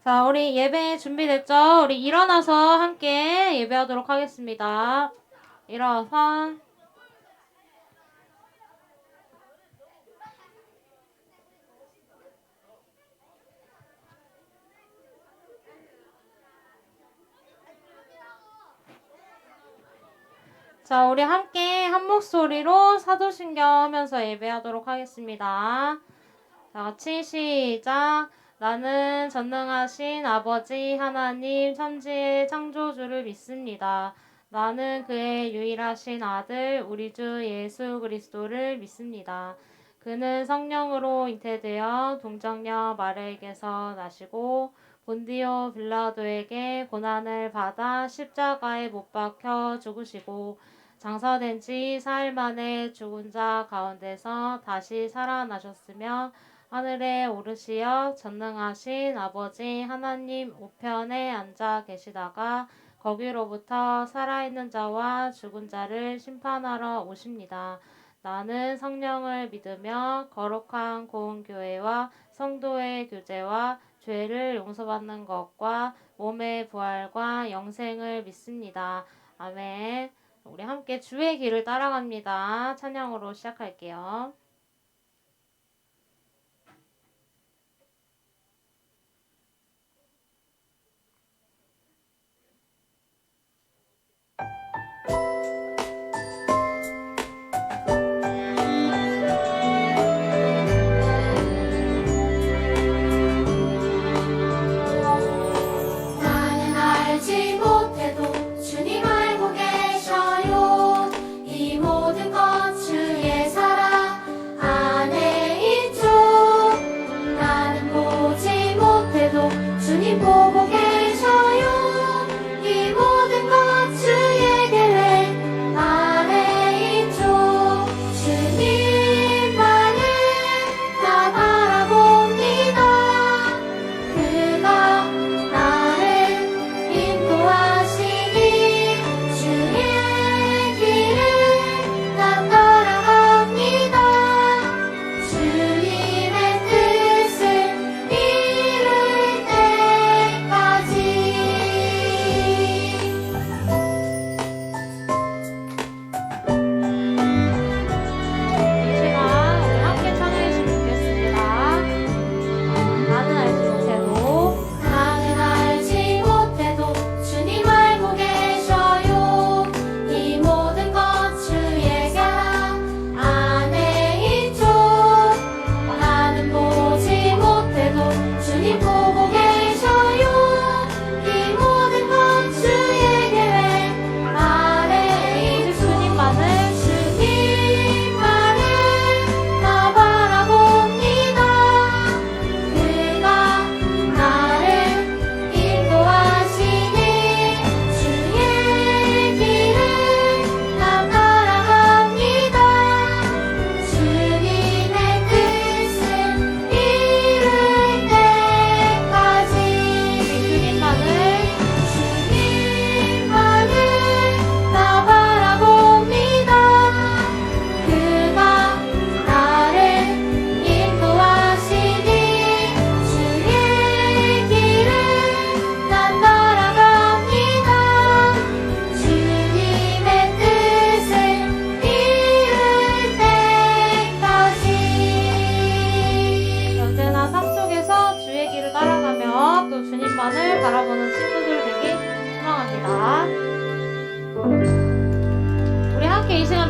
자, 우리 예배 준비됐죠? 우리 일어나서 함께 예배하도록 하겠습니다. 일어서. 자, 우리 함께 한 목소리로 사도신경 하면서 예배하도록 하겠습니다. 자, 같이 시작. 나는 전능하신 아버지 하나님 천지의 창조주를 믿습니다. 나는 그의 유일하신 아들 우리 주 예수 그리스도를 믿습니다. 그는 성령으로 잉태되어 동정녀 마리아에게서 나시고 본디오 빌라도에게 고난을 받아 십자가에 못 박혀 죽으시고 장사된 지 4일 만에 죽은 자 가운데서 다시 살아나셨으며 하늘에 오르시어 전능하신 아버지 하나님 우편에 앉아 계시다가 거기로부터 살아있는 자와 죽은 자를 심판하러 오십니다. 나는 성령을 믿으며 거룩한 공교회와 성도의 교제와 죄를 용서받는 것과 몸의 부활과 영생을 믿습니다. 아멘. 우리 함께 주의 길을 따라갑니다. 찬양으로 시작할게요.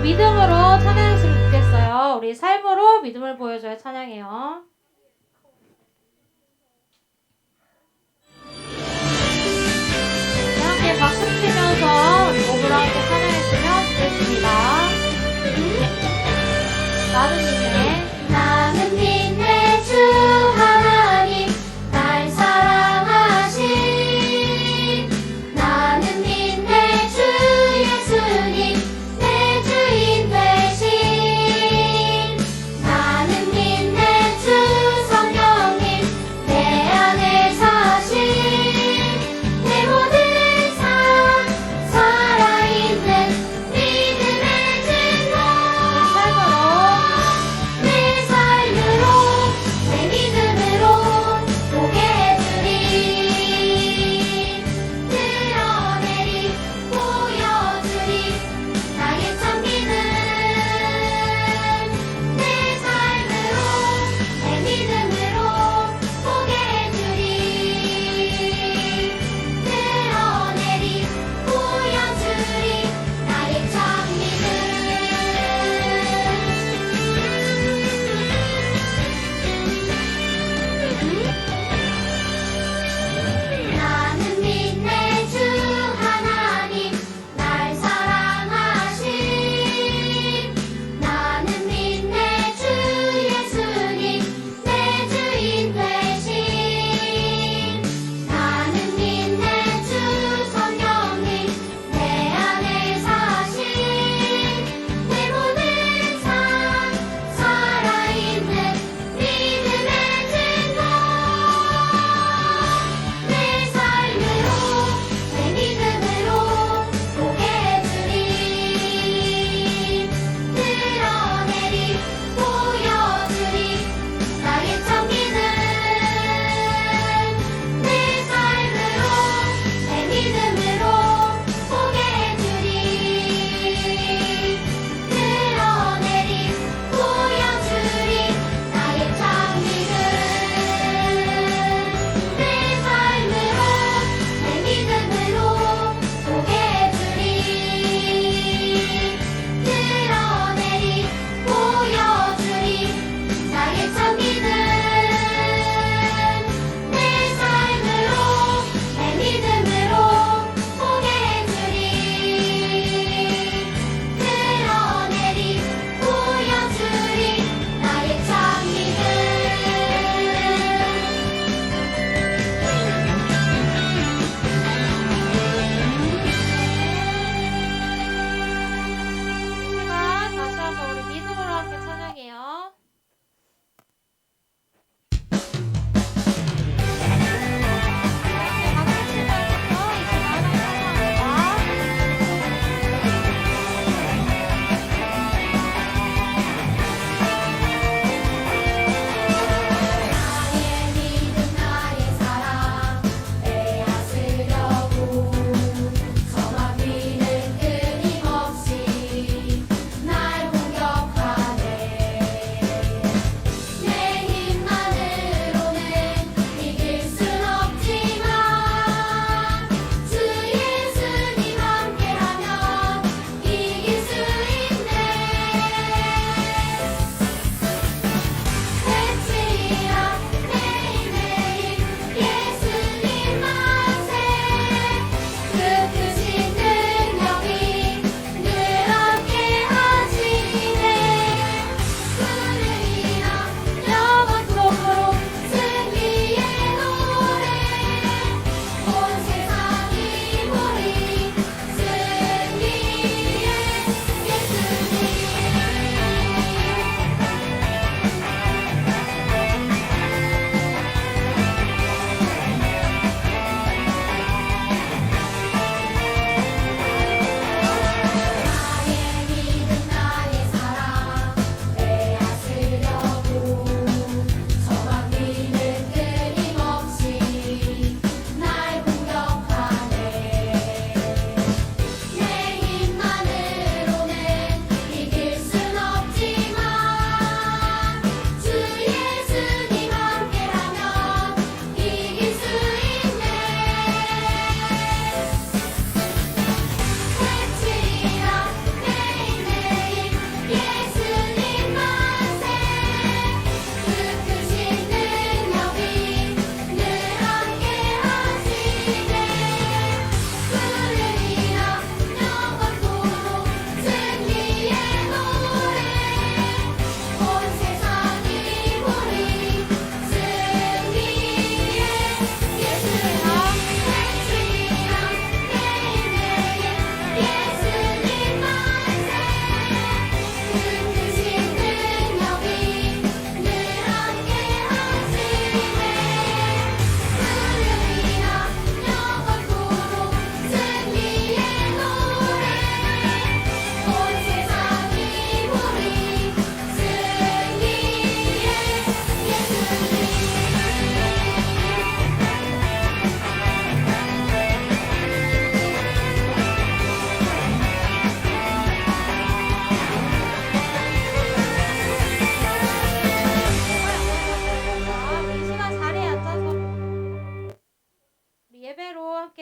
믿음으로 찬양했으면 좋겠어요. 우리 삶으로 믿음을 보여줘야 찬양해요. 함께 박수 치면서 목으로 함께 찬양했으면 좋겠습니다. 나는 믿네 주 하나님 날 사랑하신 나는 믿네 주 예수님 내 주인 되신 나는 믿네 주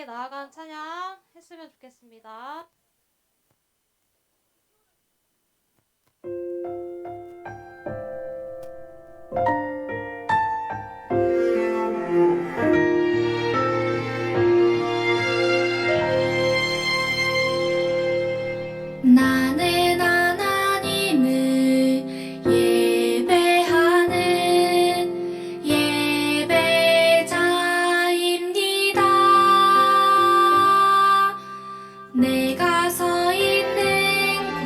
함께 나아가는 찬양 했으면 좋겠습니다. 나는 하나님을 예배하는 예배자입니다. 내가 서 있는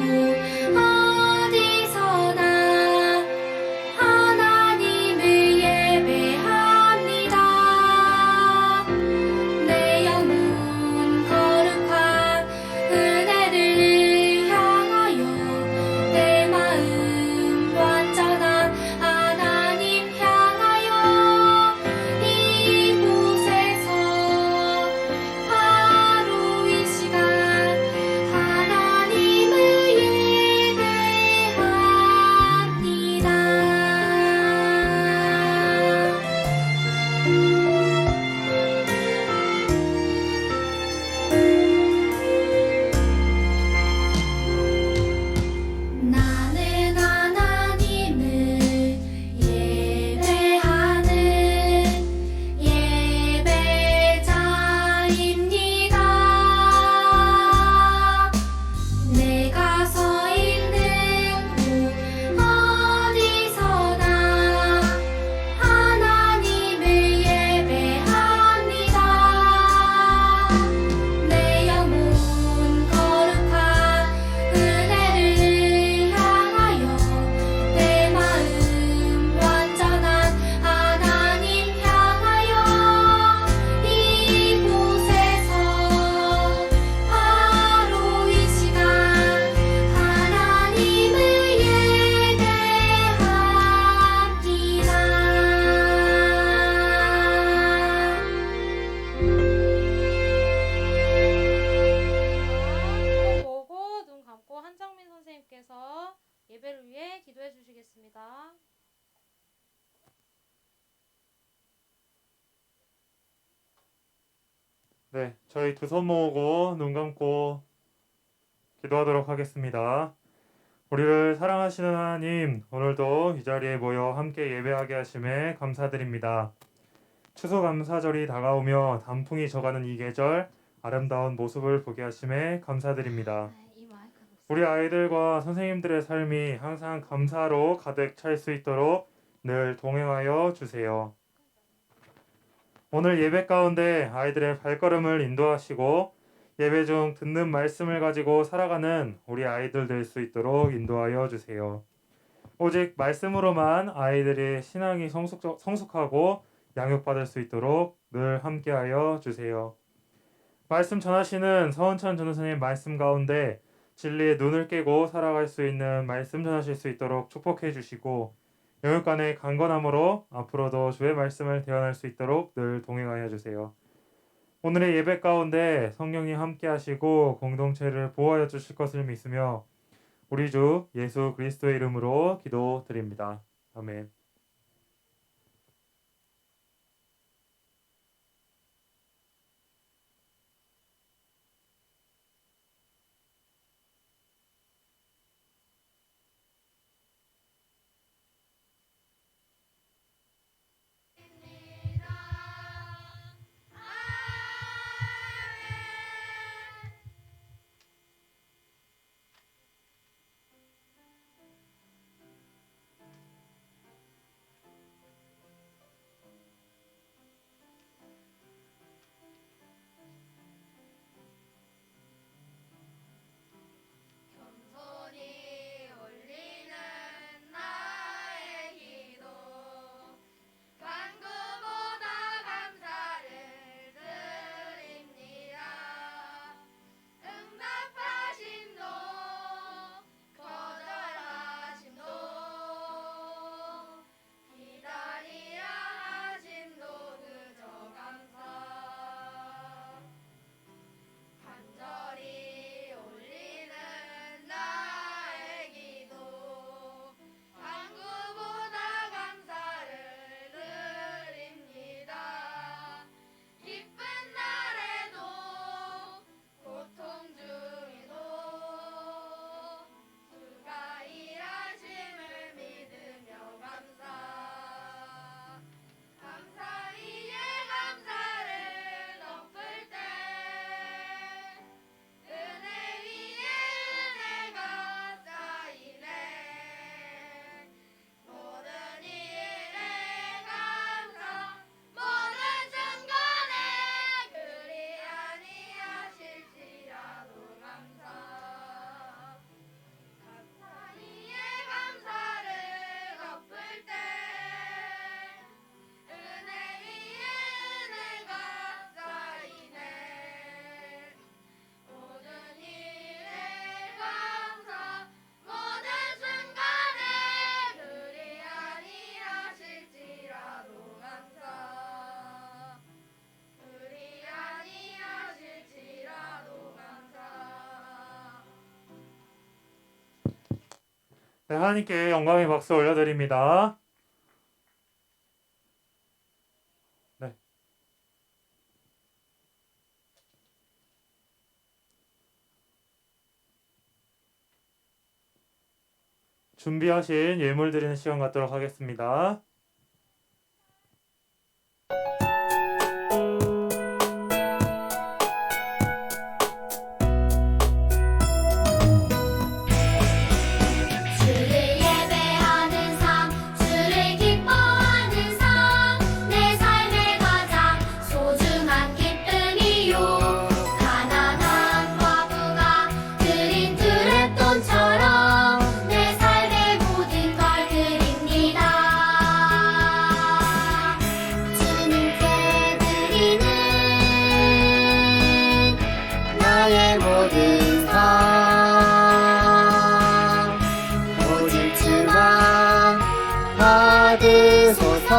곳 어디서나 하나님을 예배합니다. 내 영혼 거룩한 은혜를 향하여 내 마음 완전한 하나님 향하여 이곳에서 바로 이 시간 하나님을 예배합니다. 나는 하나님을 예배하는 예배자입니다. 내가 서 있는 곳 어디서나 하나님을 예배합니다. 내 영혼 거룩한 은혜를 향하여 내 마음 완전한 하나님 향하여 이곳에서 바로 이 시간 하나님을 예배합니다. 코 모으고 눈 감고 한정민 선생님께서 예배를 위해 기도해 주시겠습니다. 네, 저희 두 손 모으고 눈 감고 기도하도록 하겠습니다. 우리를 사랑하시는 하나님, 오늘도 이 자리에 모여 함께 예배하게 하심에 감사드립니다. 추수감사절이 다가오며 단풍이 져가는 이 계절, 아름다운 모습을 보게 하심에 감사드립니다. 이 마이크 녹색. 우리 아이들과 선생님들의 삶이 항상 감사로 가득 찰 수 있도록 늘 동행하여 주세요. 오늘 예배 가운데 아이들의 발걸음을 인도하시고 예배 중 듣는 말씀을 가지고 살아가는 우리 아이들 될 수 있도록 인도하여 주세요. 오직 말씀으로만 아이들의 신앙이 성숙하고 양육받을 수 있도록 늘 함께하여 주세요. 말씀 전하시는 서은천 전도사님 말씀 가운데 진리의 눈을 깨고 살아갈 수 있는 말씀 전하실 수 있도록 축복해 주시고 영육간의 강건함으로 앞으로도 주의 말씀을 대언할 수 있도록 늘 동행하여 주세요. 오늘의 예배 가운데 성령님 함께 하시고 공동체를 보호하여 주실 것을 믿으며 우리 주 예수 그리스도의 이름으로 기도드립니다. 아멘. 네, 하나님께 영광의 박수 올려드립니다. 네. 준비하신 예물 드리는 시간 갖도록 하겠습니다. 주를 예배하는 삶, 주를 기뻐하는 삶, 내 삶의 가장 소중한 기쁨이요. 가난한 과부가 드린 드렛돈처럼 내 삶의 모든 걸 드립니다. 주님께 드리는 나의 모든 삶, 오직 주만 받으소서.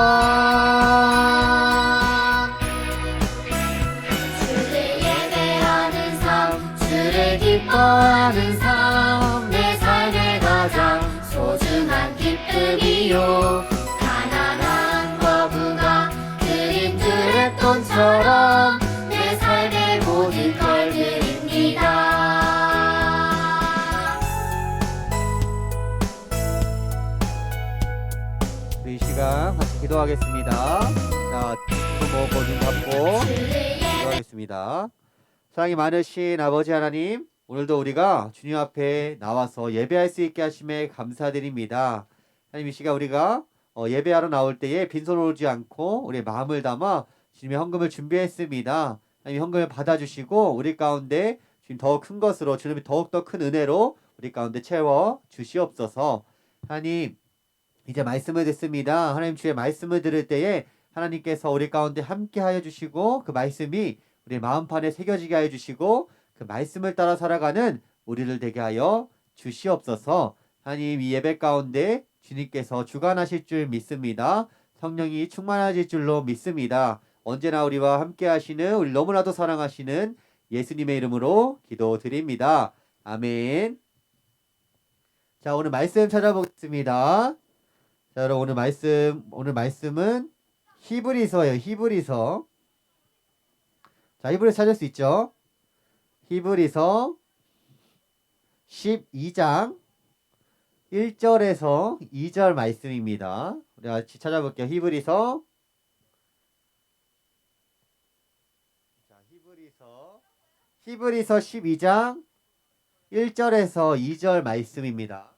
주를 예배하는 삶, 주를 기뻐하는 삶, 내 삶의 가장 소중한 기쁨이요. 가난한 과부가 드린 드렛돈처럼 내 삶의 모든 걸 드립니다. 우리 이 시간 같이 기도하겠습니다. 자, 또 먹고 눈 감고 기도하겠습니다. 사랑이 많으신 아버지 하나님, 오늘도 우리가 주님 앞에 나와서 예배할 수 있게 하심에 감사드립니다. 하나님, 이 시간 우리가 예배하러 나올 때에 빈손으로 오지 않고 우리의 마음을 담아 주님의 헌금을 준비했습니다. 하나님, 헌금을 받아주시고 우리 가운데 주님 더욱 큰 것으로, 주님이 더욱더 큰 은혜로 우리 가운데 채워 주시옵소서. 하나님, 이제 말씀을 듣습니다. 하나님, 주의 말씀을 들을 때에 하나님께서 우리 가운데 함께 하여 주시고 그 말씀이 우리 마음판에 새겨지게 하여 주시고 그 말씀을 따라 살아가는 우리를 되게 하여 주시옵소서. 하나님, 이 예배 가운데 주님께서 주관하실 줄 믿습니다. 성령이 충만하실 줄로 믿습니다. 언제나 우리와 함께 하시는, 우리 너무나도 사랑하시는 예수님의 이름으로 기도드립니다. 아멘. 자, 오늘 말씀 찾아보겠습니다. 자, 여러분, 오늘 말씀은 히브리서예요. 히브리서. 자, 히브리서 찾을 수 있죠? 히브리서 12장 1절에서 2절 말씀입니다. 우리 같이 찾아볼게요. 히브리서. 자, 히브리서 12장 1절에서 2절 말씀입니다.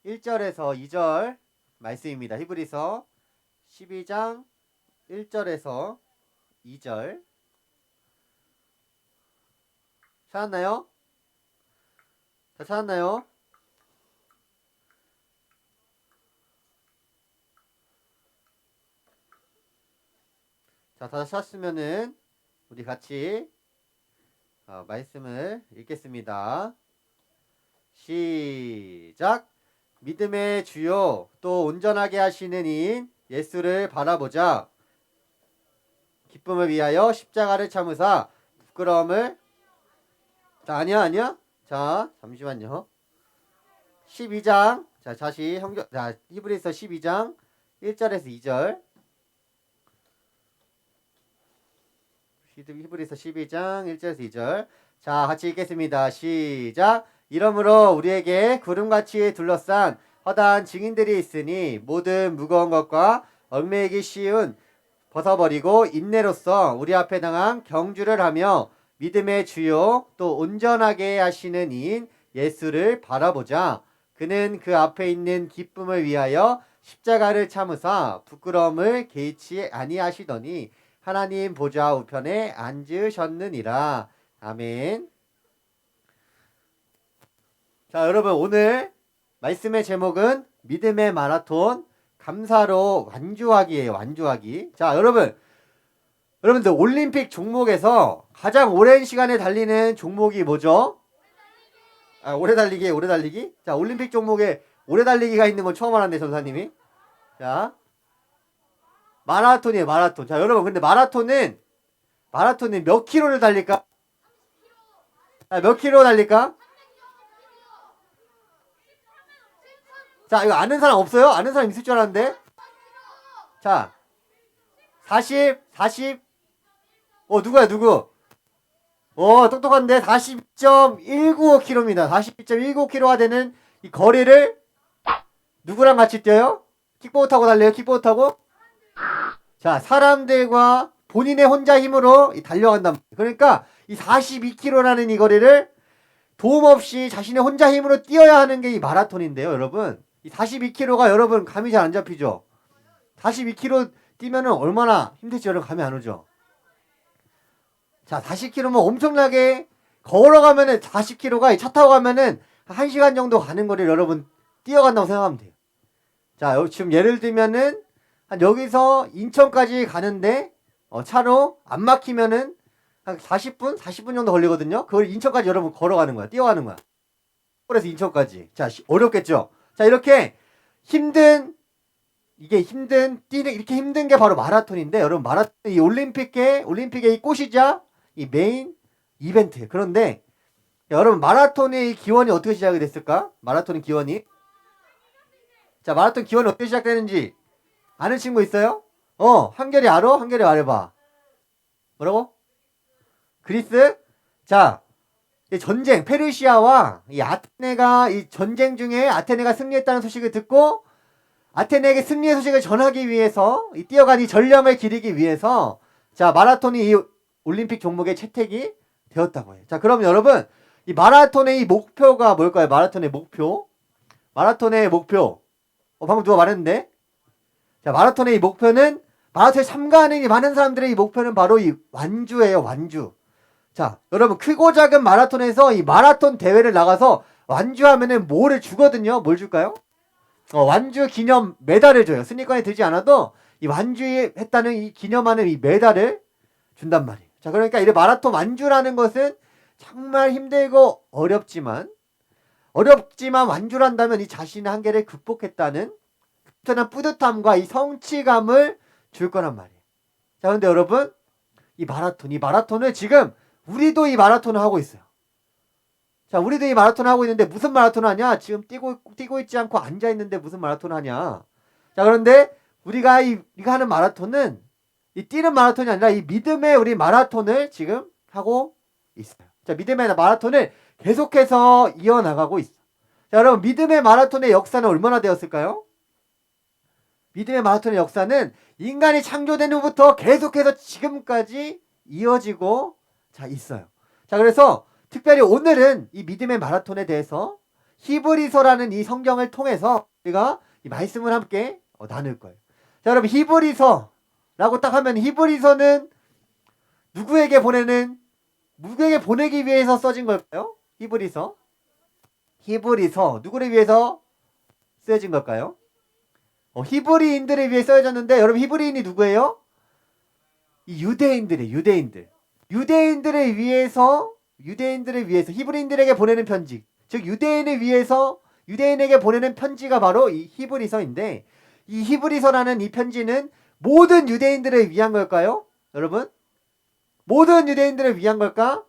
1절에서 2절 말씀입니다. 히브리서 12장 1절에서 2절. 찾았나요? 다 찾았나요? 자, 다 찾았으면은 우리 같이 말씀을 읽겠습니다. 시작. 믿음의 주요 또 온전하게 하시는 이인 예수를 바라보자. 기쁨을 위하여 십자가를 참으사 부끄러움을. 자, 아니야. 자, 잠시만요. 12장. 자, 다시 히브리서 12장 1절에서 2절. 히브리서 12장 1절에서 2절. 자, 같이 읽겠습니다. 시작. 이러므로 우리에게 구름같이 둘러싼 허다한 증인들이 있으니 모든 무거운 것과 얽매이기 쉬운 벗어버리고 인내로써 우리 앞에 당한 경주를 하며 믿음의 주요 또 온전하게 하시는 이인 예수를 바라보자. 그는 그 앞에 있는 기쁨을 위하여 십자가를 참으사 부끄러움을 개의치 아니하시더니 하나님 보좌 우편에 앉으셨느니라. 아멘. 자, 여러분, 오늘 말씀의 제목은 믿음의 마라톤 감사로 완주하기예요. 완주하기. 자, 여러분들 올림픽 종목에서 가장 오랜 시간에 달리는 종목이 뭐죠? 오래 달리기, 오래 달리기. 자, 올림픽 종목에 오래 달리기가 있는 건 처음 알았네, 전사님이. 자, 마라톤이에요, 마라톤. 자, 여러분, 근데 마라톤은 몇 킬로를 달릴까? 자, 몇 킬로 달릴까? 자, 이거 아는 사람 없어요? 아는 사람 있을 줄 알았는데. 자, 40. 누구야, 누구? 똑똑한데 40.195km입니다. 40.195km가 되는 이 거리를 누구랑 같이 뛰어요? 킥보드 타고 달려요? 킥보드 타고? 자, 사람들과 본인의 혼자 힘으로 달려간단 말이에요. 그러니까 이 42km라는 이 거리를 도움 없이 자신의 혼자 힘으로 뛰어야 하는 게 이 마라톤인데요, 여러분. 이 42km가 여러분 감이 잘 안 잡히죠? 42km 뛰면은 얼마나 힘들지 여러분 감이 안 오죠? 자, 40km면 엄청나게 걸어가면은 40km가 차 타고 가면은 1시간 정도 가는 거리를 여러분 뛰어간다고 생각하면 돼요. 자, 지금 예를 들면은 한 여기서 인천까지 가는데 차로 안 막히면은 한 40분 정도 걸리거든요. 그걸 인천까지 여러분 걸어가는 거야. 뛰어가는 거야. 서울에서 인천까지. 자, 어렵겠죠? 자, 이렇게 이렇게 힘든 게 바로 마라톤인데, 여러분, 이 올림픽의 이 꽃이자 이 메인 이벤트. 그런데, 여러분, 마라톤의 기원이 어떻게 시작이 됐을까? 마라톤의 기원이. 자, 마라톤 기원이 어떻게 시작되는지 아는 친구 있어요? 한결이 알아? 한결이 말해봐. 뭐라고? 그리스? 자, 이 전쟁, 페르시아와 이 전쟁 중에 아테네가 승리했다는 소식을 듣고 아테네에게 승리의 소식을 전하기 위해서 뛰어간 이 전령을 기리기 위해서 자, 마라톤이 이 올림픽 종목에 채택이 되었다고 해요. 자, 그럼 여러분 이 마라톤의 이 목표가 뭘까요? 마라톤의 목표. 방금 누가 말했는데? 자, 마라톤의 이 목표는 마라톤에 참가하는 이 많은 사람들의 이 목표는 바로 이 완주예요, 완주. 자, 여러분 크고 작은 마라톤에서 이 마라톤 대회를 나가서 완주하면은 뭐를 주거든요. 뭘 줄까요? 완주 기념 메달을 줘요. 순위권에 들지 않아도 이 완주했다는 이 기념하는 이 메달을 준단 말이에요. 자, 그러니까 이 마라톤 완주라는 것은 정말 힘들고 어렵지만 완주를 한다면 이 자신의 한계를 극복했다는 엄청난 뿌듯함과 이 성취감을 줄 거란 말이에요. 자, 근데 여러분 이 마라톤을 지금 우리도 이 마라톤을 하고 있어요. 자, 우리도 이 마라톤을 하고 있는데 무슨 마라톤을 하냐? 지금 뛰고 있지 않고 앉아 있는데 무슨 마라톤을 하냐? 자, 그런데 우리가 하는 마라톤은 이 뛰는 마라톤이 아니라 이 믿음의 우리 마라톤을 지금 하고 있어요. 자, 믿음의 마라톤을 계속해서 이어나가고 있어. 자, 여러분 믿음의 마라톤의 역사는 얼마나 되었을까요? 믿음의 마라톤의 역사는 인간이 창조된 후부터 계속해서 지금까지 이어지고 있어요. 자, 그래서 특별히 오늘은 이 믿음의 마라톤에 대해서 히브리서라는 이 성경을 통해서 우리가 이 말씀을 함께 나눌 거예요. 자, 여러분 히브리서라고 딱 하면 히브리서는 누구에게 보내기 위해서 써진 걸까요? 히브리서 누구를 위해서 쓰여진 걸까요? 히브리인들을 위해 써졌는데 여러분 히브리인이 누구예요? 이 유대인들을 위해서 히브리인들에게 보내는 편지, 즉 유대인에게 보내는 편지가 바로 이 히브리서인데 이 히브리서라는 이 편지는 모든 유대인들을 위한 걸까요? 여러분? 모든 유대인들을 위한 걸까?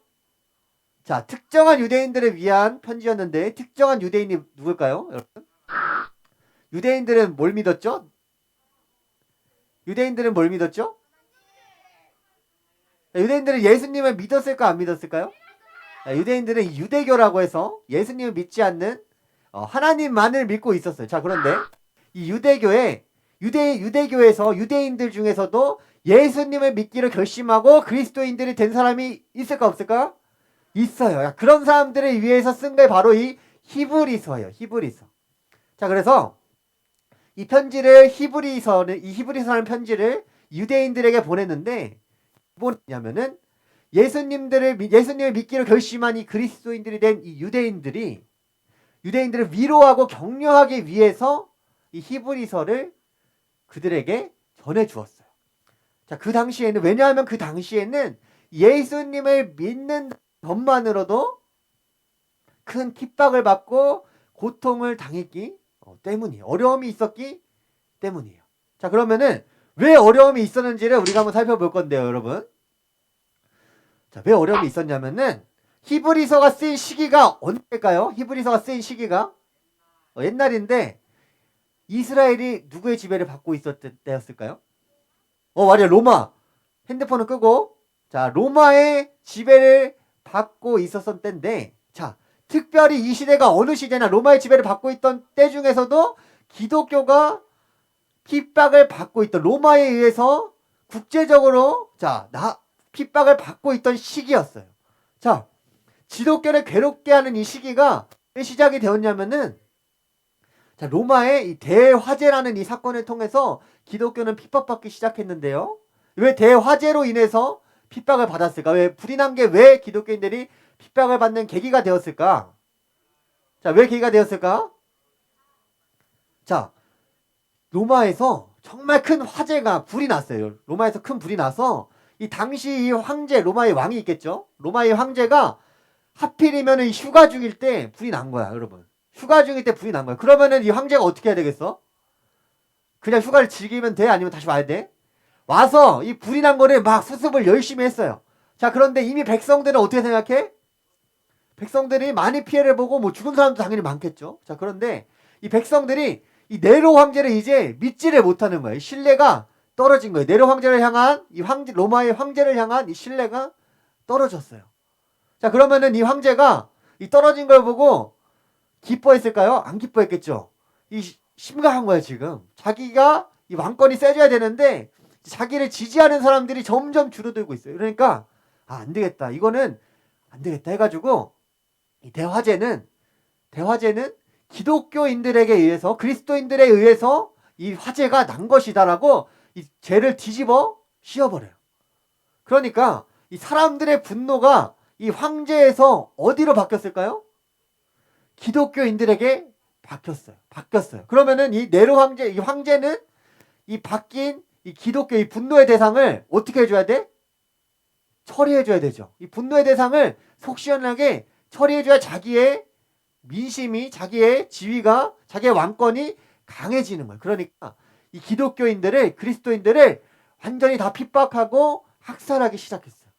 자, 특정한 유대인들을 위한 편지였는데 특정한 유대인이 누굴까요? 여러분? 유대인들은 뭘 믿었죠? 유대인들은 예수님을 믿었을까 안 믿었을까요? 유대인들은 유대교라고 해서 예수님을 믿지 않는 하나님만을 믿고 있었어요. 자, 그런데 이 유대교에서 유대인들 중에서도 예수님을 믿기로 결심하고 그리스도인들이 된 사람이 있을까 없을까? 있어요. 그런 사람들을 위해서 쓴 게 바로 이 히브리서예요. 자, 그래서 이 히브리서라는 편지를 유대인들에게 보냈는데 뭐냐면은 예수님을 믿기로 결심한 이 그리스도인들이 된 이 유대인들을 위로하고 격려하기 위해서 이 히브리서를 그들에게 전해 주었어요. 자, 왜냐하면 그 당시에는 예수님을 믿는 것만으로도 큰 핍박을 받고 고통을 당했기 때문이에요. 어려움이 있었기 때문이에요. 자, 그러면은 왜 어려움이 있었는지를 우리가 한번 살펴볼 건데요, 여러분. 자, 왜 어려움이 있었냐면은 히브리서가 쓰인 시기가 언제일까요? 히브리서가 쓰인 시기가 옛날인데 이스라엘이 누구의 지배를 받고 있었을 때였을까요? 맞아요. 로마. 핸드폰을 끄고 자, 로마의 지배를 받고 있었던 때인데 자, 특별히 이 시대가 어느 시대나 로마의 지배를 받고 있던 때 중에서도 기독교가 핍박을 받고 있던 로마에 의해서 국제적으로 핍박을 받고 있던 시기였어요. 자, 기독교를 괴롭게 하는 이 시기가 왜 시작이 되었냐면은 자, 로마의 이 대화재라는 이 사건을 통해서 기독교는 핍박받기 시작했는데요. 왜 대화재로 인해서 핍박을 받았을까? 왜 불이 난 게 왜 기독교인들이 핍박을 받는 계기가 되었을까? 자, 왜 계기가 되었을까? 자, 로마에서 정말 큰 화재가 불이 났어요. 로마에서 큰 불이 나서 이 당시 이 황제, 로마의 왕이 있겠죠? 로마의 황제가 하필이면 휴가 중일 때 불이 난 거야, 여러분. 휴가 중일 때 불이 난 거야. 그러면은 이 황제가 어떻게 해야 되겠어? 그냥 휴가를 즐기면 돼? 아니면 다시 와야 돼? 와서 이 불이 난 거를 막 수습을 열심히 했어요. 자, 그런데 이미 백성들은 어떻게 생각해? 백성들이 많이 피해를 보고 뭐 죽은 사람도 당연히 많겠죠. 자, 그런데 이 백성들이 이 네로 황제를 이제 믿지를 못하는 거예요. 신뢰가 떨어진 거예요. 네로 황제를 향한 이 로마의 황제를 향한 이 신뢰가 떨어졌어요. 자, 그러면은 이 황제가 이 떨어진 걸 보고 기뻐했을까요? 안 기뻐했겠죠. 심각한 거야, 지금. 자기가 이 왕권이 세져야 되는데 자기를 지지하는 사람들이 점점 줄어들고 있어요. 그러니까 안 되겠다. 이거는 안 되겠다 해가지고 이 대화제는 기독교인들에게 의해서 그리스도인들에 의해서 이 화재가 난 것이다라고 이 죄를 뒤집어 씌워버려요. 그러니까 이 사람들의 분노가 이 황제에서 어디로 바뀌었을까요? 기독교인들에게 바뀌었어요. 그러면은 이 네로 황제, 이 황제는 이 바뀐 이 기독교 이 분노의 대상을 어떻게 해줘야 돼? 처리해줘야 되죠. 이 분노의 대상을 속 시원하게 처리해줘야 자기의 민심이, 자기의 지위가, 자기의 왕권이 강해지는 거예요. 그러니까 이 기독교인들을, 그리스도인들을 완전히 다 핍박하고 학살하기 시작했어요.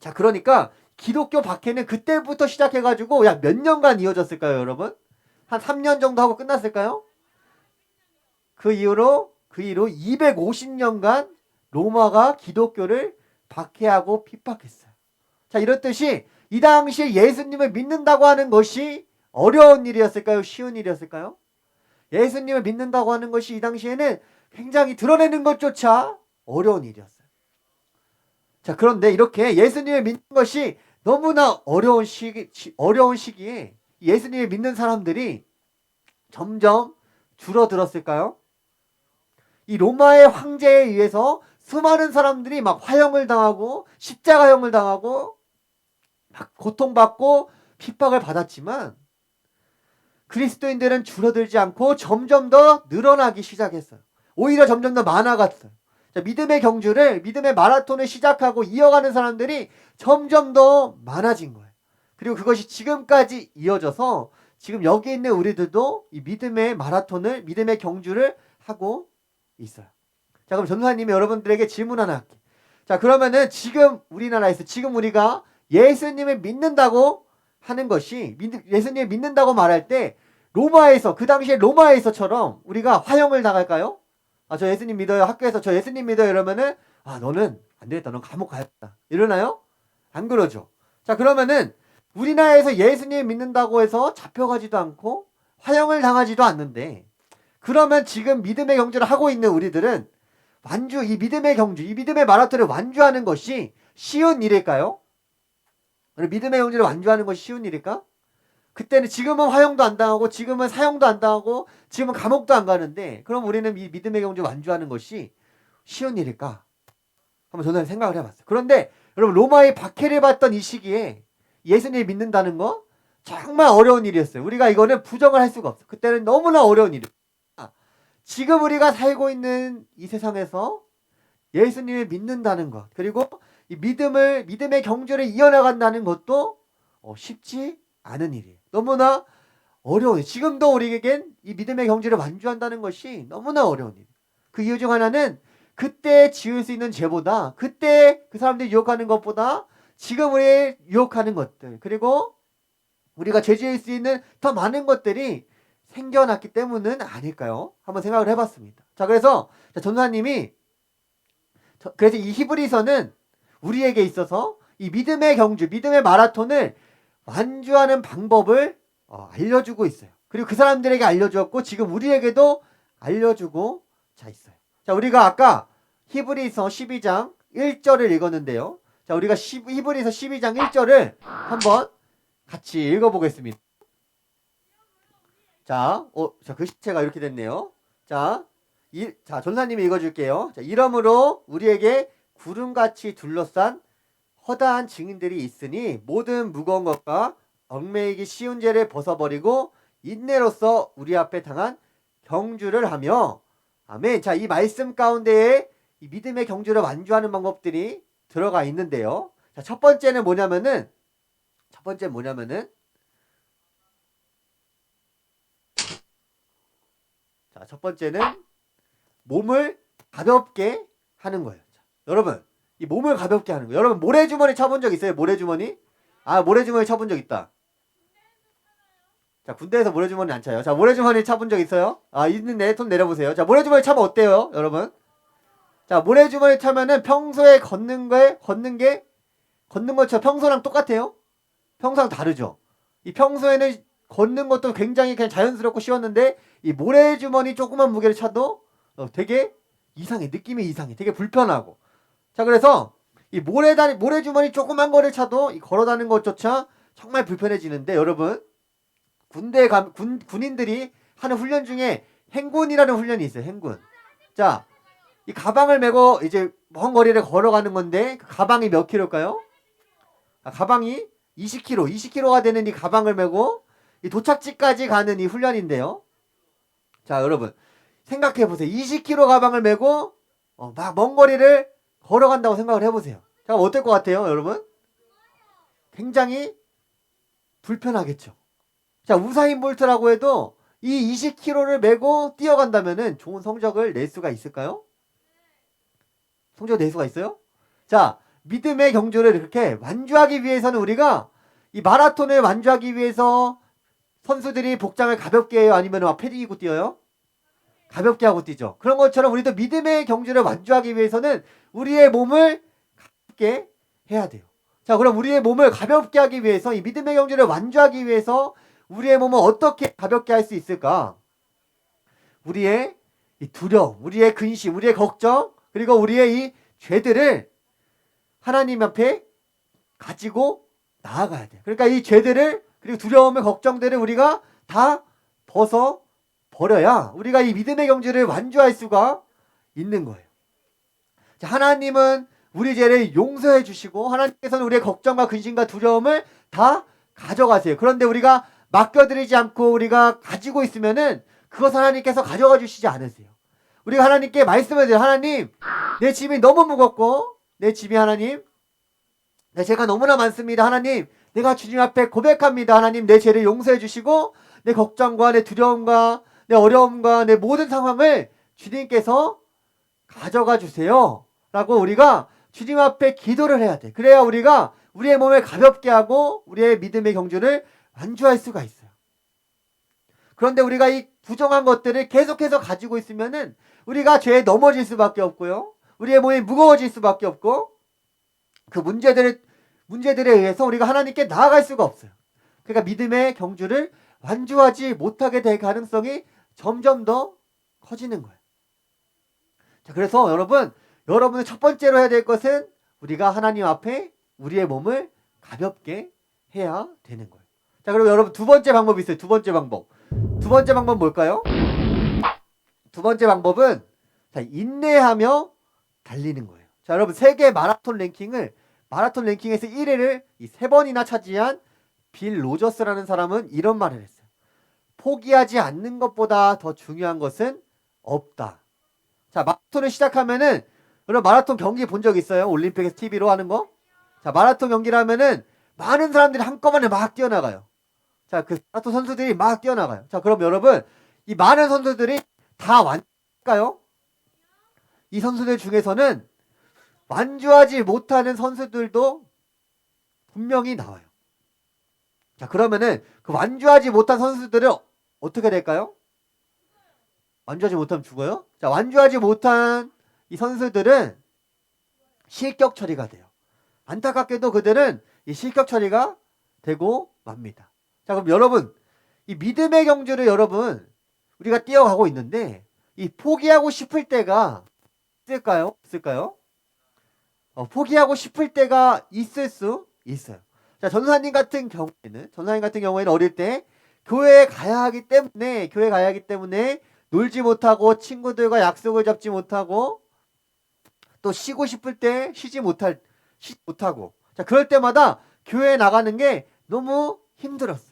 자, 그러니까 기독교 박해는 그때부터 시작해가지고 약 몇 년간 이어졌을까요, 여러분? 한 3년 정도 하고 끝났을까요? 그 이후로 250년간 로마가 기독교를 박해하고 핍박했어요. 자, 이렇듯이 이 당시에 예수님을 믿는다고 하는 것이 어려운 일이었을까요? 쉬운 일이었을까요? 예수님을 믿는다고 하는 것이 이 당시에는 굉장히 드러내는 것조차 어려운 일이었어요. 자, 그런데 이렇게 예수님을 믿는 것이 너무나 어려운 시기에 예수님을 믿는 사람들이 점점 줄어들었을까요? 이 로마의 황제에 의해서 수많은 사람들이 막 화형을 당하고 십자가형을 당하고 막 고통받고 핍박을 받았지만 그리스도인들은 줄어들지 않고 점점 더 늘어나기 시작했어요. 오히려 점점 더 많아갔어요. 자, 믿음의 마라톤을 시작하고 이어가는 사람들이 점점 더 많아진 거예요. 그리고 그것이 지금까지 이어져서 지금 여기 있는 우리들도 이 믿음의 경주를 하고 있어요. 자, 그럼 전도사님이 여러분들에게 질문 하나 할게요. 자, 그러면은 지금 우리나라에서 지금 우리가 예수님을 믿는다고 하는 것이 예수님을 믿는다고 말할 때 로마에서 그 당시에 로마에서처럼 우리가 화형을 당할까요? 저 예수님 믿어요. 학교에서 저 예수님 믿어요. 이러면은 너는 안 되겠다. 넌 감옥 가야겠다. 이러나요? 안 그러죠. 자, 그러면은 우리나라에서 예수님 믿는다고 해서 잡혀가지도 않고 화형을 당하지도 않는데 그러면 지금 믿음의 경주를 하고 있는 우리들은 이 믿음의 경주, 이 믿음의 마라톤을 완주하는 것이 쉬운 일일까요? 믿음의 경주를 완주하는 것이 쉬운 일일까? 그때는 지금은 화형도 안 당하고 지금은 사형도 안 당하고 지금은 감옥도 안 가는데 그럼 우리는 이 믿음의 경주 완주하는 것이 쉬운 일일까? 한번 저는 생각을 해봤어요. 그런데 여러분 로마의 박해를 받던 이 시기에 예수님을 믿는다는 거 정말 어려운 일이었어요. 우리가 이거는 부정을 할 수가 없어요. 그때는 너무나 어려운 일이에요. 지금 우리가 살고 있는 이 세상에서 예수님을 믿는다는 것 그리고 이 믿음의 경주를 이어나간다는 것도 쉽지 않은 일이에요. 너무나 어려워요. 지금도 우리에겐 이 믿음의 경주를 완주한다는 것이 너무나 어려운 일이에요. 그 이유 중 하나는 그때 지을 수 있는 죄보다, 그때 그 사람들이 유혹하는 것보다 지금 우리 유혹하는 것들, 그리고 우리가 죄 지을 수 있는 더 많은 것들이 생겨났기 때문은 아닐까요? 한번 생각을 해봤습니다. 자, 그래서 전도사님이 그래서 이 히브리서는 우리에게 있어서 이 믿음의 경주, 믿음의 마라톤을 완주하는 방법을 알려주고 있어요. 그리고 그 사람들에게 알려주었고 지금 우리에게도 알려주고 있어요. 자, 우리가 아까 히브리서 12장 1절을 읽었는데요. 자, 우리가 히브리서 12장 1절을 한번 같이 읽어보겠습니다. 자, 글씨체가 이렇게 됐네요. 자, 전사님이 읽어줄게요. 자, 이러므로 우리에게 구름같이 둘러싼 허다한 증인들이 있으니 모든 무거운 것과 얽매이기 쉬운 죄를 벗어버리고 인내로서 우리 앞에 당한 경주를 하며 아멘. 자, 이 말씀 가운데에 이 믿음의 경주를 완주하는 방법들이 들어가 있는데요. 자, 첫 번째는 뭐냐면은 자, 첫 번째는 몸을 가볍게 하는 거예요. 자, 여러분, 이 몸을 가볍게 하는 거예요. 여러분, 모래주머니 쳐본 적 있어요? 모래주머니? 모래주머니 쳐본 적 있다. 자, 군대에서 모래주머니 안 차요. 자, 모래주머니 차본 적 있어요? 있는데 손 내려보세요. 자, 모래주머니 차면 어때요, 여러분? 자, 모래주머니 차면은 평소에 걷는 것처럼 평소랑 똑같아요? 평소랑 다르죠? 이 평소에는 걷는 것도 굉장히 그냥 자연스럽고 쉬웠는데 이 모래주머니 조그만 무게를 차도 되게 이상해. 느낌이 이상해. 되게 불편하고. 자, 그래서 이 모래주머니 조그만 거를 차도 이 걸어다니는 것조차 정말 불편해지는데 여러분, 군인들이 하는 훈련 중에 행군이라는 훈련이 있어요. 행군. 자, 이 가방을 메고 이제 먼 거리를 걸어가는 건데 그 가방이 몇 킬로일까요? 가방이 20kg가 되는 이 가방을 메고 이 도착지까지 가는 이 훈련인데요. 자, 여러분 생각해 보세요. 20kg 가방을 메고 막 먼 거리를 걸어간다고 생각을 해보세요. 자, 어떨 것 같아요, 여러분? 굉장히 불편하겠죠. 자, 우사인 볼트라고 해도 이 20kg를 메고 뛰어간다면은 좋은 성적을 낼 수가 있을까요? 성적을 낼 수가 있어요? 자, 믿음의 경주를 이렇게 완주하기 위해서는 우리가 이 마라톤을 완주하기 위해서 선수들이 복장을 가볍게 해요? 아니면 막 패딩 입고 뛰어요? 가볍게 하고 뛰죠. 그런 것처럼 우리도 믿음의 경주를 완주하기 위해서는 우리의 몸을 가볍게 해야 돼요. 자, 그럼 우리의 몸을 가볍게 하기 위해서 이 믿음의 경주를 완주하기 위해서 우리의 몸을 어떻게 가볍게 할 수 있을까? 우리의 이 두려움, 우리의 근심, 우리의 걱정, 그리고 우리의 이 죄들을 하나님 앞에 가지고 나아가야 돼요. 그러니까 이 죄들을, 그리고 두려움의 걱정들을 우리가 다 벗어 버려야 우리가 이 믿음의 경주를 완주할 수가 있는 거예요. 자, 하나님은 우리 죄를 용서해 주시고 하나님께서는 우리의 걱정과 근심과 두려움을 다 가져가세요. 그런데 우리가 맡겨드리지 않고 우리가 가지고 있으면은 그것 하나님께서 가져가 주시지 않으세요. 우리가 하나님께 말씀을 드려요. 하나님, 내 짐이 너무 무겁고 내 짐이 하나님, 내 죄가 너무나 많습니다. 하나님, 내가 주님 앞에 고백합니다. 하나님, 내 죄를 용서해 주시고 내 걱정과 내 두려움과 내 어려움과 내 모든 상황을 주님께서 가져가 주세요. 라고 우리가 주님 앞에 기도를 해야 돼. 그래야 우리가 우리의 몸을 가볍게 하고 우리의 믿음의 경주를 완주할 수가 있어요. 그런데 우리가 이 부정한 것들을 계속해서 가지고 있으면은 우리가 죄에 넘어질 수밖에 없고요. 우리의 몸이 무거워질 수밖에 없고 그 문제들에 의해서 우리가 하나님께 나아갈 수가 없어요. 그러니까 믿음의 경주를 완주하지 못하게 될 가능성이 점점 더 커지는 거예요. 자, 그래서 여러분은 첫 번째로 해야 될 것은 우리가 하나님 앞에 우리의 몸을 가볍게 해야 되는 거예요. 자, 그리고 여러분 두 번째 방법이 있어요. 두 번째 방법 뭘까요? 두 번째 방법은 인내하며 달리는 거예요. 자, 여러분 세계 마라톤 랭킹에서 1위를 3번이나 차지한 빌 로저스라는 사람은 이런 말을 했어요. 포기하지 않는 것보다 더 중요한 것은 없다. 자, 마라톤을 시작하면은 여러분 마라톤 경기 본 적 있어요? 올림픽에서 TV로 하는 거? 자, 마라톤 경기를 하면은 많은 사람들이 한꺼번에 막 뛰어나가요. 자, 그 마라톤 선수들이 막 뛰어나가요. 자, 그럼 여러분, 이 많은 선수들이 다 완주할까요? 이 선수들 중에서는 완주하지 못하는 선수들도 분명히 나와요. 자, 그러면은 그 완주하지 못한 선수들은 어떻게 될까요? 완주하지 못하면 죽어요? 자, 완주하지 못한 이 선수들은 실격 처리가 돼요. 안타깝게도 그들은 이 실격 처리가 되고 맙니다. 자, 그럼 여러분, 이 믿음의 경주를 여러분, 우리가 뛰어가고 있는데, 이 포기하고 싶을 때가 있을까요? 없을까요? 포기하고 싶을 때가 있을 수 있어요. 자, 전사님 같은 경우에는 어릴 때 교회에 가야 하기 때문에 놀지 못하고 친구들과 약속을 잡지 못하고 또 쉬고 싶을 때 쉬지 못하고 자, 그럴 때마다 교회에 나가는 게 너무 힘들었어.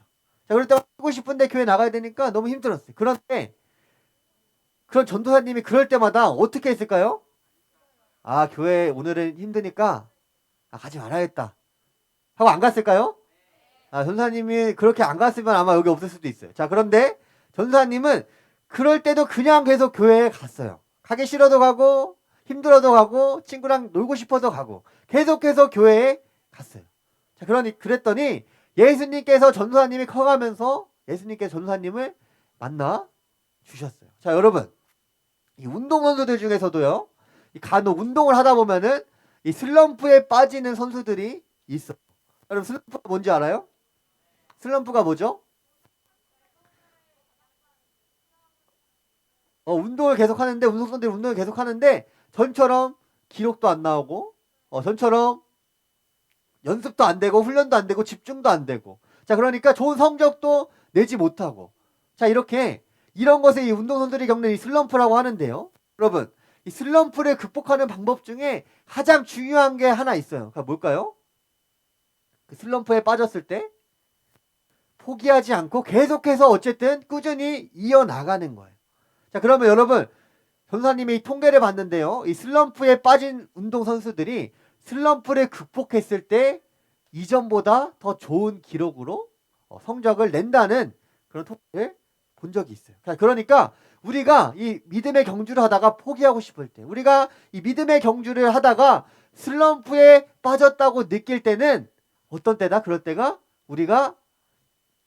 자, 그럴 때 쉬고 싶은데 교회 나가야 되니까 너무 힘들었어요. 그런데 그런 전도사님이 그럴 때마다 어떻게 했을까요? 아, 교회 오늘은 힘드니까 가지 말아야겠다 하고 안 갔을까요? 아, 전사님이 그렇게 안 갔으면 아마 여기 없을 수도 있어요. 자, 그런데 전사님은 그럴 때도 그냥 계속 교회에 갔어요. 가기 싫어도 가고 힘들어도 가고 친구랑 놀고 싶어서 가고 계속해서 교회에 갔어요. 자, 그랬더니 예수님께서 전도사님이 커가면서 예수님께서 전도사님을 만나 주셨어요. 자, 여러분, 이 운동선수들 중에서도요, 이 간혹 운동을 하다 보면은 이 슬럼프에 빠지는 선수들이 있어. 여러분, 슬럼프가 뭔지 알아요? 슬럼프가 뭐죠? 운동을 계속 하는데, 운동선수들이 운동을 계속 하는데, 전처럼 기록도 안 나오고, 전처럼 연습도 안 되고, 훈련도 안 되고, 집중도 안 되고. 자, 그러니까 좋은 성적도 내지 못하고. 자, 이런 것에 이 운동선수들이 겪는 이 슬럼프라고 하는데요. 여러분, 이 슬럼프를 극복하는 방법 중에 가장 중요한 게 하나 있어요. 그게 뭘까요? 그 슬럼프에 빠졌을 때 포기하지 않고 계속해서 어쨌든 꾸준히 이어나가는 거예요. 자, 그러면 여러분, 전사님이 이 통계를 봤는데요. 이 슬럼프에 빠진 운동선수들이 슬럼프를 극복했을 때 이전보다 더 좋은 기록으로 성적을 낸다는 그런 통계를 본 적이 있어요. 그러니까 우리가 이 믿음의 경주를 하다가 포기하고 싶을 때, 우리가 이 믿음의 경주를 하다가 슬럼프에 빠졌다고 느낄 때는 어떤 때다? 그럴 때가 우리가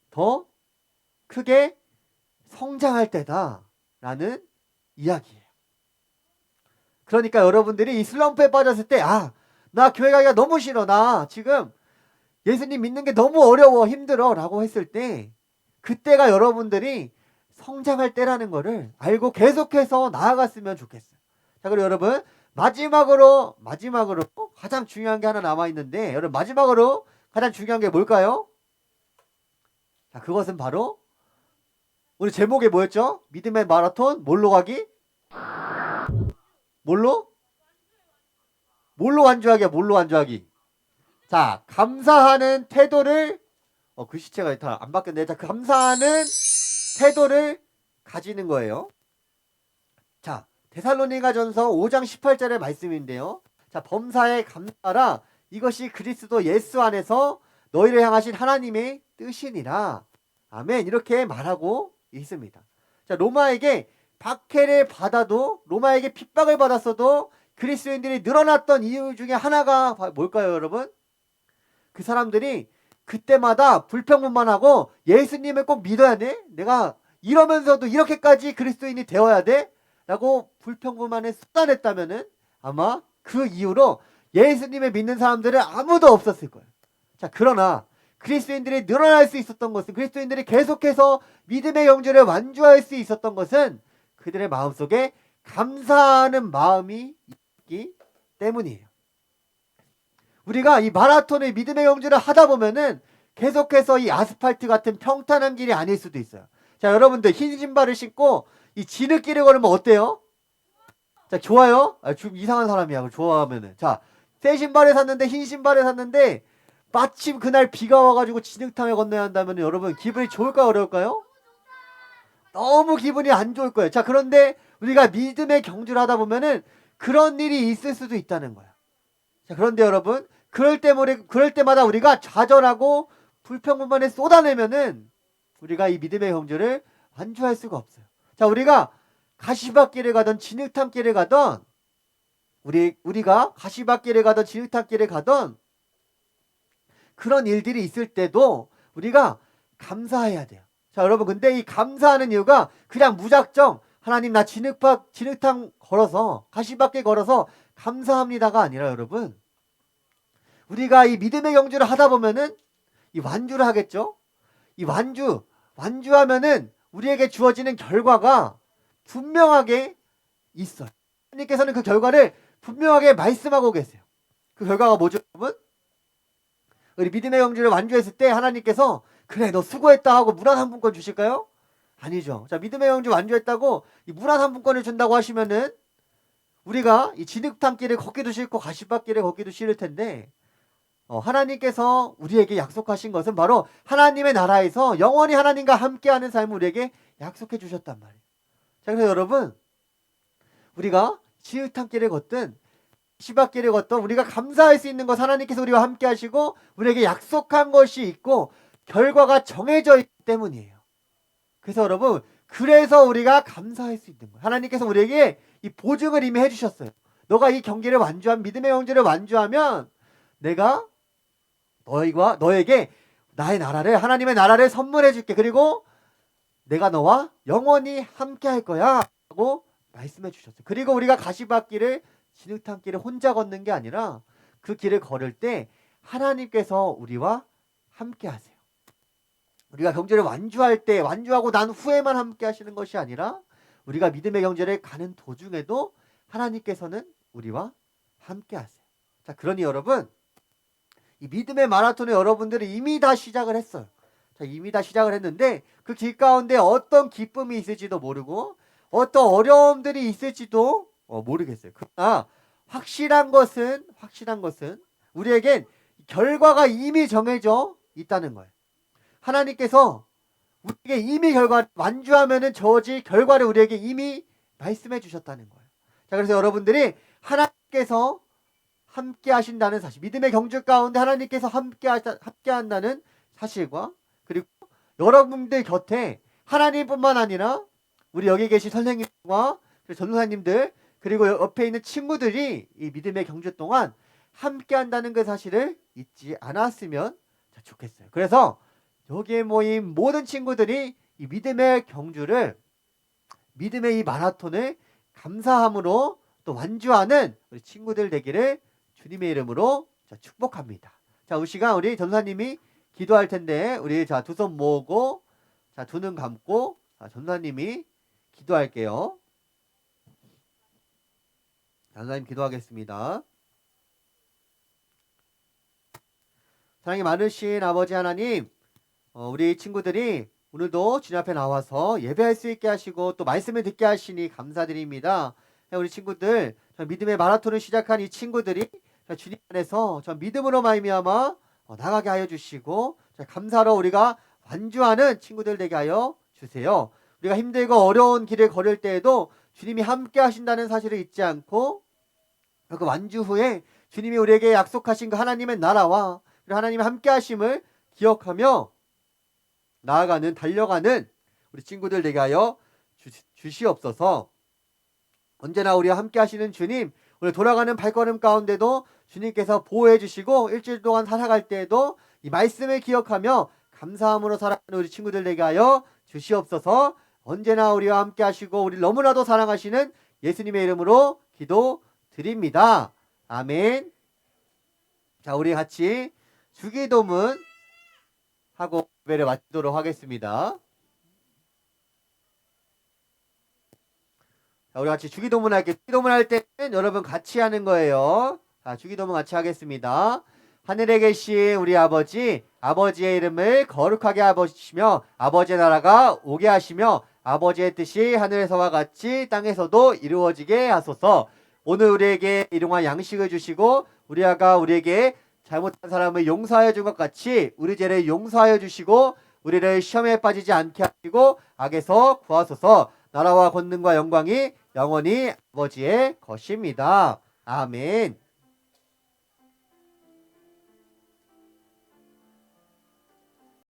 더 크게 성장할 때다라는 이야기예요. 그러니까 여러분들이 이 슬럼프에 빠졌을 때, 나 교회 가기가 너무 싫어. 나 지금 예수님 믿는 게 너무 어려워. 힘들어. 라고 했을 때, 그때가 여러분들이 성장할 때라는 거를 알고 계속해서 나아갔으면 좋겠어요. 자, 그리고 여러분, 마지막으로 가장 중요한 게 하나 남아있는데, 여러분, 마지막으로 가장 중요한 게 뭘까요? 자, 그것은 바로 우리 제목이 뭐였죠? 믿음의 마라톤 뭘로 가기? 뭘로 완주하기. 자, 감사하는 태도를 글씨체가 다 안 바뀌었네. 자, 감사하는 태도를 가지는 거예요. 자, 데살로니가전서 5장 18절의 말씀인데요. 자, 범사에 감사하라. 이것이 그리스도 예수 안에서 너희를 향하신 하나님의 뜻이니라. 아멘. 이렇게 말하고 있습니다. 자, 로마에게 핍박을 받았어도 그리스도인들이 늘어났던 이유 중에 하나가 뭘까요, 여러분? 그 사람들이 그때마다 불평불만하고 예수님을 꼭 믿어야 돼? 내가 이러면서도 이렇게까지 그리스도인이 되어야 돼? 라고 불평불만에 쏟아냈다면은 아마 그 이후로 예수님을 믿는 사람들은 아무도 없었을 거예요. 자, 그러나 그리스도인들이 늘어날 수 있었던 것은, 그리스도인들이 계속해서 믿음의 경주를 완주할 수 있었던 것은 그들의 마음속에 감사하는 마음이 있기 때문이에요. 우리가 이 마라톤의 믿음의 경주를 하다 보면은 계속해서 이 아스팔트 같은 평탄한 길이 아닐 수도 있어요. 자, 여러분들 흰 신발을 신고 이 진흙길을 걸으면 어때요? 자, 좋아요? 좀 이상한 사람이야. 좋아하면은. 자, 새 신발을 샀는데, 흰 신발을 샀는데 마침 그날 비가 와가지고 진흙탕을 건너야 한다면 여러분 기분이 좋을까요, 어려울까요? 너무 기분이 안 좋을 거예요. 자, 그런데 우리가 믿음의 경주를 하다 보면은 그런 일이 있을 수도 있다는 거야. 자, 그런데 여러분, 그럴 때마다 우리가 좌절하고 불평불만에 쏟아내면은 우리가 이 믿음의 경주를 완주할 수가 없어요. 자, 우리가 가시밭길을 가던 진흙탕길을 가던 우리가 가시밭길을 가던 진흙탕길을 가던 그런 일들이 있을 때도 우리가 감사해야 돼요. 자, 여러분, 근데 이 감사하는 이유가 그냥 무작정 하나님 나 진흙탕 걸어서 가시밭길 걸어서 감사합니다가 아니라 여러분, 우리가 이 믿음의 경주를 하다 보면은 이 완주를 하겠죠. 이 완주하면은 우리에게 주어지는 결과가 분명하게 있어요. 하나님께서는 그 결과를 분명하게 말씀하고 계세요. 그 결과가 뭐죠, 여러분? 우리 믿음의 경주를 완주했을 때 하나님께서 그래 너 수고했다 하고 물 한 상품권 주실까요? 아니죠. 자, 믿음의 경주 완주했다고 이 물 한 상품권을 준다고 하시면은 우리가 이 진흙탕길을 걷기도 싫고 가시밭길을 걷기도 싫을 텐데 하나님께서 우리에게 약속하신 것은 바로 하나님의 나라에서 영원히 하나님과 함께하는 삶을 우리에게 약속해 주셨단 말이에요. 자, 그래서 여러분, 우리가 진흙탕길을 걷든 가시밭길을 걷든 우리가 감사할 수 있는 것, 하나님께서 우리와 함께 하시고 우리에게 약속한 것이 있고 결과가 정해져 있기 때문이에요. 그래서 여러분, 그래서 우리가 감사할 수 있는 거예요. 하나님께서 우리에게 이 보증을 이미 해주셨어요. 너가 이 경기를 완주하면, 믿음의 경주를 완주하면 내가 너에게 나의 나라를, 하나님의 나라를 선물해 줄게. 그리고 내가 너와 영원히 함께 할 거야 라고 말씀해 주셨어요. 그리고 우리가 가시밭길을, 진흙탕길을 혼자 걷는 게 아니라 그 길을 걸을 때 하나님께서 우리와 함께 하세요. 우리가 경주를 완주할 때, 완주하고 난 후에만 함께 하시는 것이 아니라 우리가 믿음의 경주를 가는 도중에도 하나님께서는 우리와 함께 하세요. 자, 그러니 여러분, 이 믿음의 마라톤을 여러분들이 이미 다 시작을 했어요. 자, 이미 다 시작을 했는데 그 길 가운데 어떤 기쁨이 있을지도 모르고 어떤 어려움들이 있을지도 모르겠어요. 그러나 확실한 것은 우리에겐 결과가 이미 정해져 있다는 거예요. 하나님께서 우리에게 이미 완주하면은 저지 결과를 우리에게 이미 말씀해 주셨다는 거예요. 자, 그래서 여러분들이 하나님께서 함께 하신다는 사실, 믿음의 경주 가운데 하나님께서 함께 한다는 사실과, 그리고 여러분들 곁에 하나님뿐만 아니라 우리 여기 계신 선생님과 전도사님들, 그리고 옆에 있는 친구들이 이 믿음의 경주 동안 함께 한다는 그 사실을 잊지 않았으면 좋겠어요. 그래서 여기에 모인 모든 친구들이 이 믿음의 경주를, 믿음의 이 마라톤을 감사함으로 또 완주하는 우리 친구들 되기를 주님의 이름으로 축복합니다. 자, 이 시간 우리 전사님이 기도할 텐데 우리 두 손 모으고 두 눈 감고 전사님이 기도할게요. 전사님 기도하겠습니다. 사랑이 많으신 아버지 하나님, 우리 친구들이 오늘도 주님 앞에 나와서 예배할 수 있게 하시고 또 말씀을 듣게 하시니 감사드립니다. 우리 친구들, 믿음의 마라톤을 시작한 이 친구들이 주님 안에서 믿음으로 말미암아 나가게 하여 주시고 감사로 우리가 완주하는 친구들 되게 하여 주세요. 우리가 힘들고 어려운 길을 걸을 때에도 주님이 함께 하신다는 사실을 잊지 않고 그 완주 후에 주님이 우리에게 약속하신 그 하나님의 나라와 하나님의 함께 하심을 기억하며 달려가는 우리 친구들 되게 하여 주시옵소서. 언제나 우리와 함께 하시는 주님, 오늘 돌아가는 발걸음 가운데도 주님께서 보호해 주시고 일주일 동안 살아갈 때에도 이 말씀을 기억하며 감사함으로 살아가는 우리 친구들 되게 하여 주시옵소서. 언제나 우리와 함께 하시고 우리 너무나도 사랑하시는 예수님의 이름으로 기도드립니다. 아멘. 자, 우리 같이 주기도문 하고 예배를 마치도록 하겠습니다. 자, 우리 같이 주기도문 할게요. 주기도문 할 때는 여러분 같이 하는 거예요. 자, 주기도문 같이 하겠습니다. 하늘에 계신 우리 아버지, 아버지의 이름을 거룩하게 하시며 아버지의 나라가 오게 하시며 아버지의 뜻이 하늘에서와 같이 땅에서도 이루어지게 하소서. 오늘 우리에게 일용할 양식을 주시고 우리에게 잘못한 사람을 용서하여 준 것 같이 우리 죄를 용서하여 주시고 우리를 시험에 빠지지 않게 하시고 악에서 구하소서. 나라와 권능과 영광이 영원히 아버지의 것입니다. 아멘.